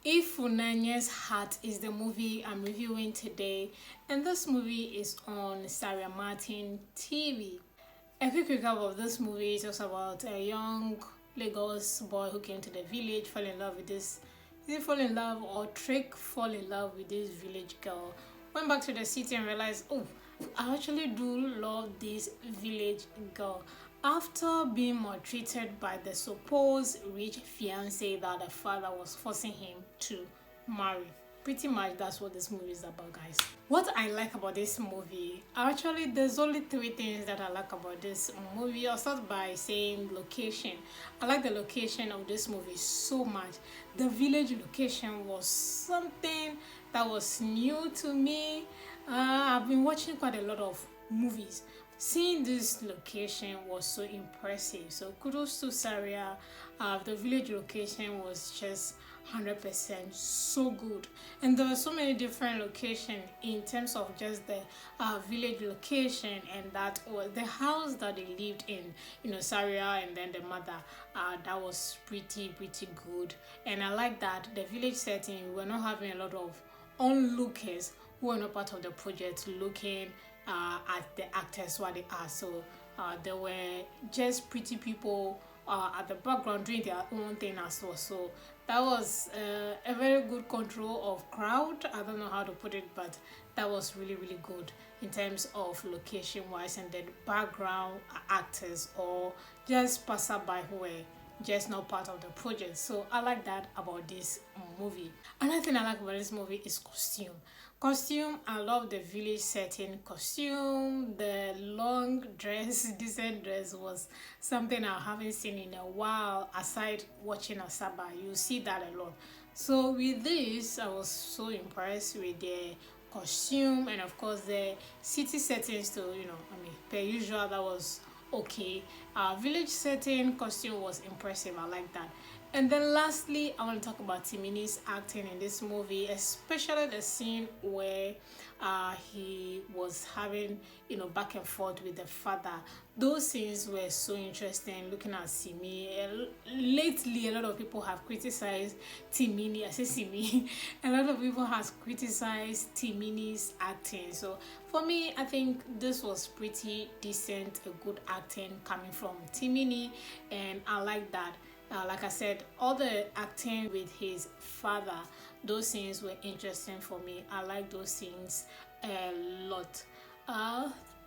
Ifunaya'S Heart is the movie I'm reviewing today, and this movie is on Sarian TV. A quick recap of this movie talks about a young Lagos boy who came to the village, fell in love with this. Did he fall in love or Trick fall in love with this village girl? Went back to the city and realized, oh, I actually do love this village girl. After being maltreated by the supposed rich fiance that the father was forcing him to marry. Pretty much that's what this movie is about, guys. What I like about this movie, actually there's only three things that I like about this movie. I'll start by saying location. I like the location of this movie so much. The village location was something that was new to me. I've been watching quite a lot of movies. Seeing this location was so impressive. So kudos to Sarian. The village location was just 100% so good, and there were so many different locations in terms of just the village location, and that was the house that they lived in, Sarian and then the mother. That was pretty good, and I like that the village setting. We're not having a lot of onlookers who are not part of the project looking at the actors what they are. So there were just pretty people at the background doing their own thing as well. So that was a very good control of crowd. I don't know how to put it, but that was really good in terms of location wise, and then background actors or just passerby who were just not part of the project. So I like that about this movie. Another thing I like about this movie is costume. I love the village setting costume. The long dress, decent dress was something I haven't seen in a while. Aside watching Asaba, you see that a lot. So with this, I was so impressed with the costume, and of course the city settings too. Per usual, that was okay. Village setting costume was impressive. I like that. And then lastly, I want to talk about Timini's acting in this movie, especially the scene where he was having, back and forth with the father. Those scenes were so interesting. Looking at Simi, lately a lot of people have criticized Timini. I say Simi. A lot of people have criticized Timini's acting. So for me, I think this was pretty decent, a good acting coming from Timini, and I like that. Like I said, all the acting with his father, those scenes were interesting for me. I like those scenes a lot.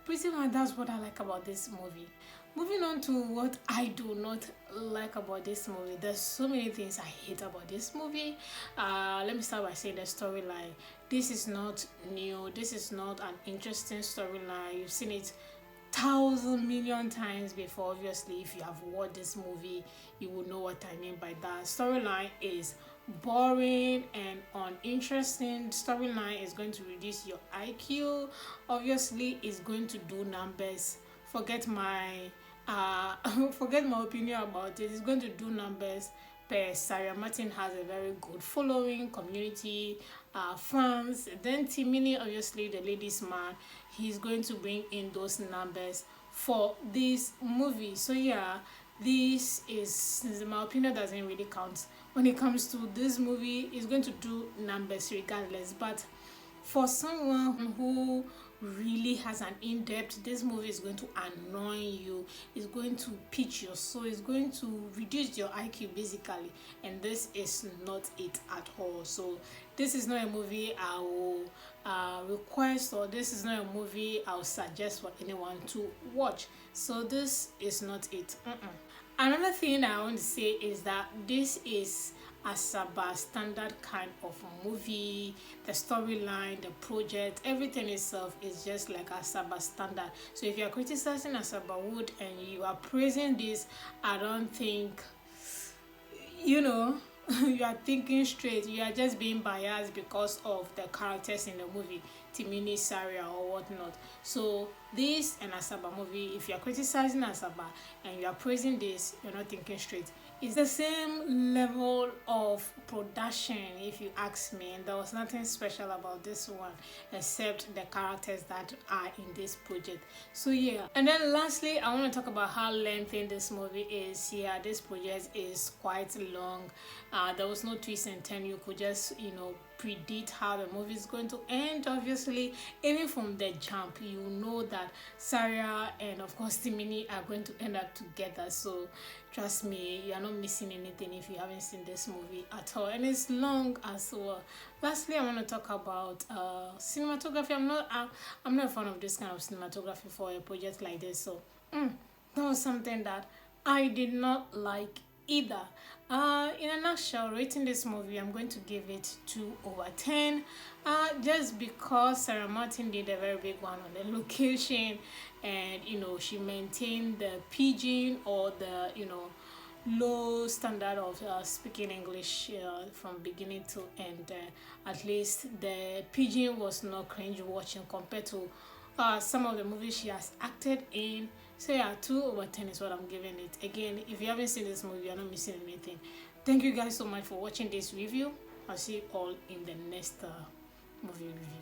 Pretty much that's what I like about this movie. Moving on to what I do not like about this movie. There's so many things I hate about this movie. Let me start by saying the storyline. This is not new. This is not an interesting storyline. You've seen it 1,000,000,000 times before. Obviously, if you have watched this movie, you will know what I mean by that. Storyline is boring and uninteresting. Storyline is going to reduce your IQ. Obviously, it's going to do numbers. Forget my forget my opinion about it. It's going to do numbers. Sarian Martin has a very good following, community, fans. Then Timini, obviously the ladies' man, he's going to bring in those numbers for this movie. So yeah, this is, my opinion doesn't really count when it comes to this movie. It's going to do numbers regardless, but for someone who really has an in-depth, this movie is going to annoy you, it's going to pitch your soul, it's going to reduce your IQ basically, and this is not it at all. So this is not a movie I will request, or this is not a movie I'll suggest for anyone to watch. So this is not it. Another thing I want to say is that this is Asaba standard kind of movie. The storyline, the project, everything itself is just like Asaba standard. So if you are criticizing Asaba Wood and you are praising this, I don't think you are thinking straight. You are just being biased because of the characters in the movie, Timini, Sarian, or whatnot. So this and Asaba movie, if you are criticizing Asaba and you are praising this, you're not thinking straight. It's the same level of production, if you ask me, and there was nothing special about this one except the characters that are in this project. So yeah, and then lastly, I want to talk about how lengthy this movie is. Yeah, this project is quite long. There was no twist and turn. You could just, predict how the movie is going to end. Obviously, even from the jump, you know that Sarian and of course Timini are going to end up together. So trust me, you are not missing anything if you haven't seen this movie at all, and it's long as well. Lastly, I want to talk about cinematography. I'm not a fan of this kind of cinematography for a project like this. So that was something that I did not like either. In a nutshell, rating this movie, I'm going to give it 2/10. Just because Sarah Martin did a very big one on the location, and she maintained the pidgin, or the low standard of speaking English from beginning to end. At least the pidgin was not cringe watching compared to some of the movies she has acted in. So yeah, 2/10 is what I'm giving it. Again, if you haven't seen this movie, you're not missing anything. Thank you guys so much for watching this review. I'll see you all in the next movie review.